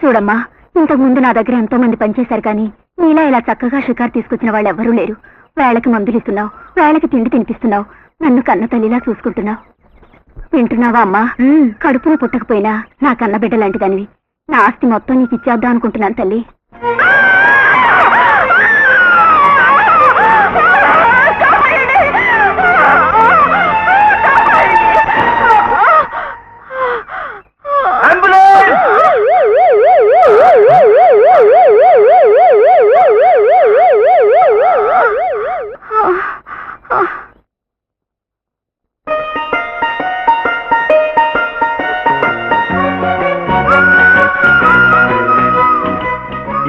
చూడమ్మా, ఇంతకు ముందు నా దగ్గర ఎంతో మంది పనిచేశారు, కానీ నీలా ఇలా చక్కగా షికారు తీసుకొచ్చిన వాళ్ళు ఎవ్వరూ లేరు. వేళకి మందులు ఇస్తున్నావు, వేళకి తిండి తినిపిస్తున్నావు, నన్ను కన్న తల్లిలా చూసుకుంటున్నావు. వింటున్నావా అమ్మా? కడుపున పుట్టకపోయినా నా కన్న బిడ్డ లాంటిదానివి. నా ఆస్తి మొత్తం నీకు ఇచ్చేద్దాం అనుకుంటున్నాను తల్లి.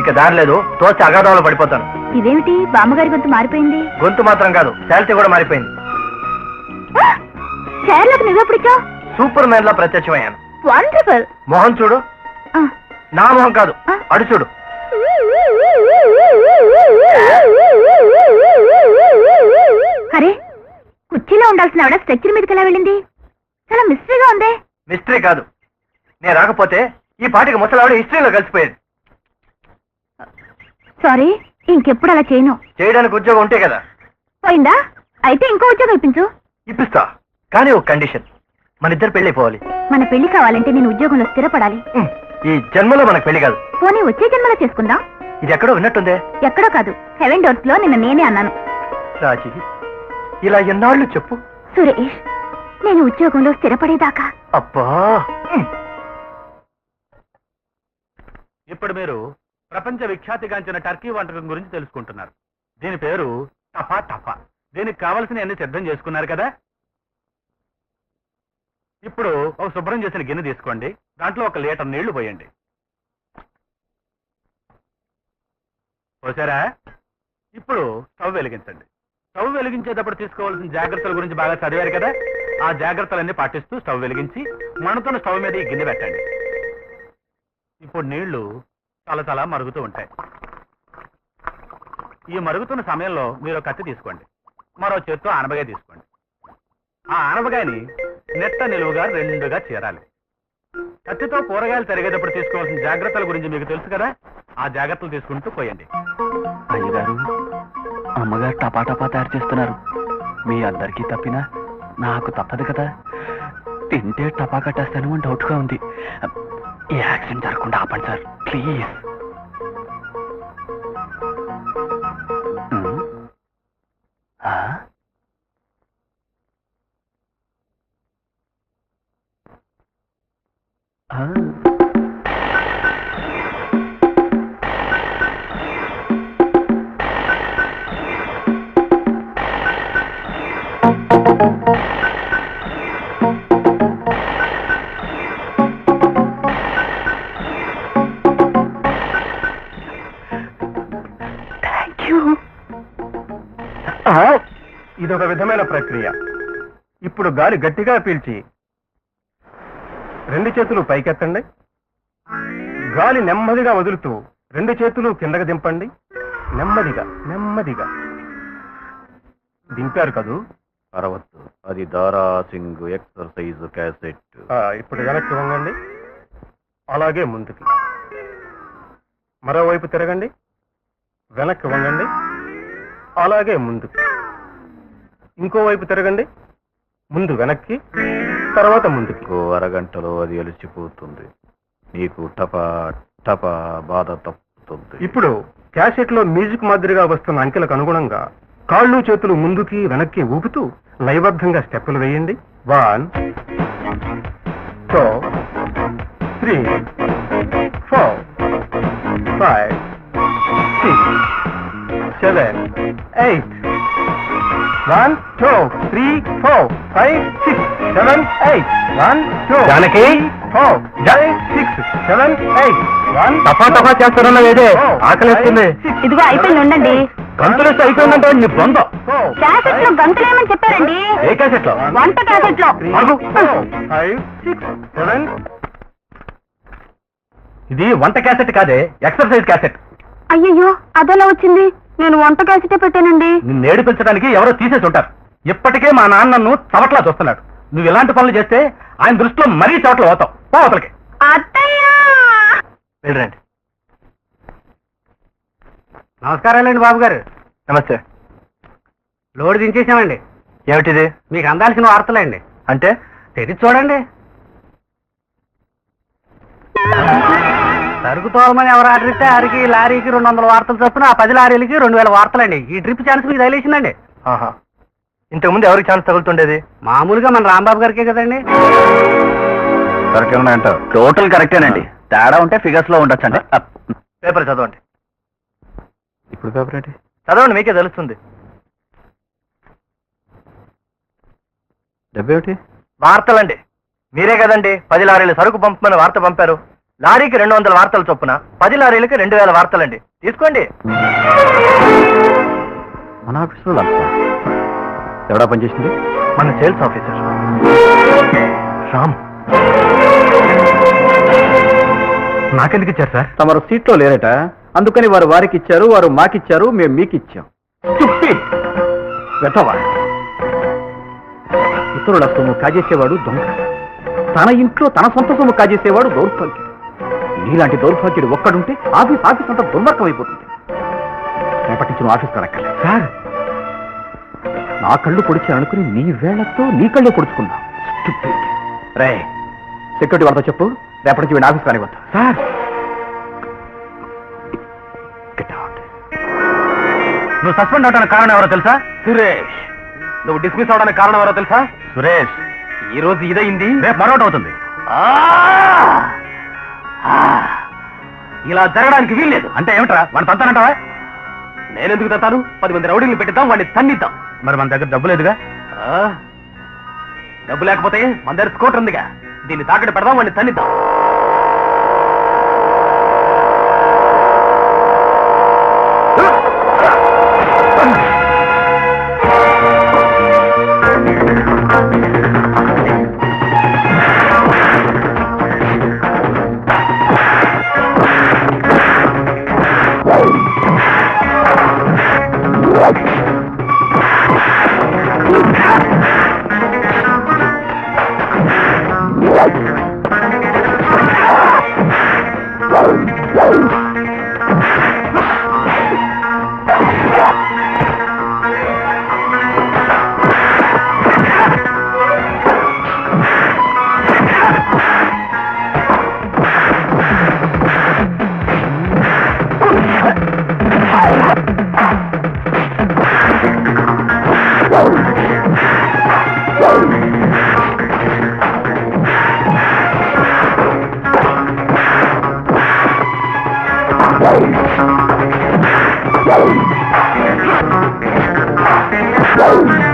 ఇక దారి లేదు, తోచి అగాధంలో పడిపోతాను. ఇదేమిటి, బామ్మగారి గొంతు మారిపోయింది? గొంతు మాత్రం కాదు, శాలిటీ కూడా మారిపోయింది. చైర్లకు నువ్వెప్పుడిచ్చావు? సూపర్ మ్యాన్ లా ప్రత్యక్షమయ్యాను. వండర్ఫుల్. మొహం చూడు. నా మొహం కాదు, అడు చూడు. అరే, కుర్చీలో ఉండాల్సిన ఆవిడ స్ట్రెచ్చర్ మీదకి ఎలా వెళ్ళింది? చాలా మిస్టరీగా ఉంది. మిస్టరీ కాదు, నేను రాకపోతే ఈ పాటికి ముసలావిడ హిస్టరీలో కలిసిపోయేది. సారీ, ఇంకెప్పుడు అలా చేయను. చేయడానికి ఉద్యోగం ఉంటే కదా. పోయిందా? అయితే ఇంకో ఉద్యోగం ఇప్పించు. ఇప్పిస్తా, కానీ ఒక కండిషన్. మన ఇద్దరు పెళ్లి అయిపోవాలి. మన పెళ్లి కావాలంటే నేను ఉద్యోగంలో స్థిరపడాలి. ఈ జన్మలో మనకు పెళ్లి కాదు. పోనీ వచ్చే జన్మలో చేసుకుందాం. ఇది ఎక్కడో విన్నట్టుందే. ఎక్కడో కాదు, హెవెన్ డోర్స్ లో నిన్న నేనే అన్నాను. రాజీ, ఇలా ఎన్నాళ్ళు చెప్పు. సురేష్, నేను ఉద్యోగంలో స్థిరపడేదాకా. అబ్బా, ఇప్పుడు మీరు ప్రపంచ విఖ్యాతిగాంచిన టర్కీ వంటకం గురించి తెలుసుకుంటున్నారు. దీని పేరు టఫా టఫా. దీనికి కావలసిన అన్ని సిద్ధం చేసుకున్నారు కదా. ఇప్పుడు ఒక శుభ్రం చేసిన గిన్నె తీసుకోండి, దాంట్లో 1 లీటర్ నీళ్లు పోయండి. పోసారా? ఇప్పుడు స్టవ్ వెలిగించండి. స్టవ్ వెలిగించేటప్పుడు తీసుకోవాల్సిన జాగ్రత్తల గురించి బాగా చదివారు కదా. ఆ జాగ్రత్తలన్నీ పాటిస్తూ స్టవ్ వెలిగించి మండుతున్న స్టవ్ మీద ఈ గిన్నె పెట్టండి. ఇప్పుడు నీళ్లు తలతల మరుగుతూ ఉంటాయి. ఈ మరుగుతున్న సమయంలో మీరు కత్తి తీసుకోండి, మరో చేత్తో ఆనపకాయ తీసుకోండి. ఆ ఆనపకాయని నెట్ట నిలువుగా 2గా చీరాలి. కత్తితో కూరగాయలు తరిగేటప్పుడు తీసుకోవాల్సిన జాగ్రత్తల గురించి మీకు తెలుసు కదా. ఆ జాగ్రత్తలు తీసుకుంటూ పోయండి. అయ్యగారు, అమ్మగారు టపాటపా తయారు చేస్తున్నారు. మీ అందరికీ తప్పినా నాకు తప్పదు కదా. తింటే టపా కట్టేస్తాను డౌట్గా ఉంది. ఈ యాక్సిడెంట్ జరగకుండా ఆపండి సార్, ప్లీజ్. ఇదొక విధమైన ప్రక్రియ. ఇప్పుడు గాలి గట్టిగా పీల్చి 2 చేతులు పైకెత్తండి. గాలి నెమ్మదిగా వదులుతూ 2 చేతులు కిందకి దింపండి. నెమ్మదిగా నెమ్మదిగా. దింపారు కదూ? అరవద్దు, అది దారా సింగ్ ఎక్సర్సైజ్ క్యాసెట్. ఇప్పుడు వెనక్కి వంగండి, అలాగే ముందుకి. మరోవైపు తిరగండి, వెనక్కి వంగండి, అలాగే ముందుకి. ఇంకోవైపు తిరగండి, ముందు వెనక్కి, తర్వాత ముందుకి. అరగంటలో అది అలసిపోతుంది. నీకు టపా టపా బాధ తప్పుతుంది. ఇప్పుడు క్యాసెట్ లో మ్యూజిక్ మాదిరిగా వస్తున్న అంకెలకు అనుగుణంగా కాళ్ళు చేతులు ముందుకి వెనక్కి ఊపుతూ లయబద్ధంగా స్టెప్పులు వేయండి. 1 2 3 4 5 6 7 8 1 2 3 4 5 6 7 8 1 2 జానకి 4 5 6 7 8 1 టపా టపా చేస్తారన్న ఏదే ఆకలిస్తుంది. ఇదిగో అయిపోయింది, ఉండండి. గంతులు అయిపోయిందంటే నీ బొంద. క్యాసెట్ లో గంతులేమని చెప్పారండి. ఏ క్యాసెట్ లో? వంట క్యాసెట్ లో. 5 6 7. ఇది వంట క్యాసెట్ కాదే, ఎక్సర్సైజ్ క్యాసెట్. అయ్యయ్యో, అదెలా వచ్చింది? నేను వంట క్యాసెటే పెట్టానండి. నిన్ను ఏడిపించడానికి ఎవరో తీసేసి ఉంటారు. ఇప్పటికే మా నాన్న నన్ను చవట్లా చూస్తున్నాడు. నువ్వు ఇలాంటి పనులు చేస్తే ఆయన దృష్టిలో మరీ చవట్లు అవుతావు. పో అవతలకి. అత్తయ్య! వెళ్ళరండి. నమస్కారాలండి బాబు గారు. నమస్తే. లోడ్ దించేసామండి. ఏమిటిది? మీకు అందాల్సిన వార్తలండి. అంటే తెరిచి చూడండి. సరుకు తోలమని ఎవరు ఆర్డర్ ఇస్తే ఆరికి లారీకి 200 వార్తలు చొప్పున ఆ 10 లారీలకి 2000 వార్తలండి. ఈ ట్రిప్ ఛాన్స్ మీకు తగిలేసిందండి. ఆహా, ఇంతకుముందు ఎవరికి ఛాన్స్ తగులుతుండేది? మామూలుగా మన రాంబాబు గారికే కదండి. కరెక్ట్ అంటారు. టోటల్ కరెక్టేనండి, తేడా ఉంటే ఫిగర్స్ లో ఉండొచ్చండి. పేపర్ చదవండి. ఇప్పుడు పేపర్ ఏంటి? చదవండి, మీకే తెలుస్తుంది. డబ్బేమిటి? వార్తలండి. మీరే కదండి 10 లారీలు సరుకు పంపమని వార్త పంపారు. లారీకి 200 వార్తలు చొప్పున 10 లారీలకి 2000 వార్తలండి. తీసుకోండి. మన ఆఫీసులో ఎవడా పనిచేసింది? మన సేల్స్ ఆఫీసర్ రామ్. నాకెందుకు ఇచ్చారు సార్? తమరు సీట్లో లేరట, అందుకని వారు వారికి ఇచ్చారు, వారు మాకిచ్చారు, మేము మీకు ఇచ్చాం. ఇతరుల సొమ్ము కాజేసేవాడు దొంగ, తన ఇంట్లో తన సొంత సొమ్ము కాజేసేవాడు దౌర్భాగ్యుడు. నీలాంటి దౌర్భాగ్యుడు ఒక్కడుంటే ఆఫీస్ అంతా దుర్మార్గం అయిపోతుంది. రేపటి నుంచి ఆఫీస్ కడక్కలేదు సార్. నా కళ్ళు పొడిచారనుకుని నీ వేళ్లతో నీ కళ్ళే పొడుచుకున్నా. రే సెక్యూరిటీ వాళ్ళతో చెప్పు, రేపటి నుంచి వీడి ఆఫీస్ కానివ్వద్దు సార్. నువ్వు సస్పెండ్ అవడానికి కారణం ఎవరో తెలుసా? సురేష్. నువ్వు డిస్మిస్ అవడానికి కారణం ఎవరో తెలుసా? సురేష్, ఈ రోజు ఇదైంది, రేపు మరొకటి అవుతుంది. ఇలా జరగడానికి వీల్లేదు. అంటే ఏమిట్రా, వాడిని తంతానంటావా? నేనెందుకు తంతాను? 10 మంది రౌడీలు పెట్టిద్దాం, వాడిని తన్నిద్దాం. మరి మన దగ్గర డబ్బు లేదుగా. డబ్బు లేకపోతే మన దగ్గర స్కూటర్ ఉందిగా, దీన్ని తాకట్టు పెడదాం, వాడిని తన్నిద్దాం. Wow.